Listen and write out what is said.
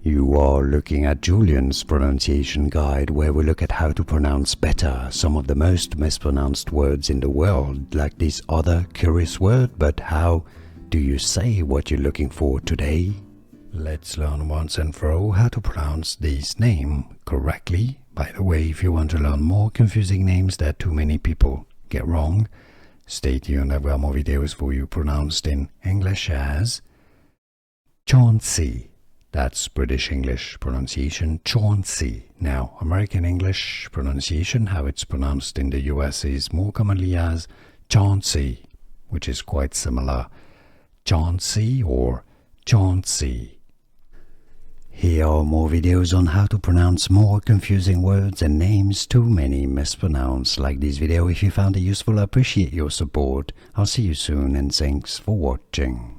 You are looking at Julian's pronunciation guide, where we look at how to pronounce better some of the most mispronounced words in the world, like this other curious word. But how do you say what you're looking for today? Let's learn once and for all how to pronounce this name correctly. By the way, if you want to learn more confusing names that too many people get wrong, stay tuned. I've got more videos for you pronounced in English as Chauncey. That's British English pronunciation, Chauncey. Now, American English pronunciation, how it's pronounced in the US, is more commonly as Chauncey, which is quite similar. Chauncey or Chauncey. Here are more videos on how to pronounce more confusing words and names too many mispronounced. Like this video if you found it useful. I appreciate your support. I'll see you soon and thanks for watching.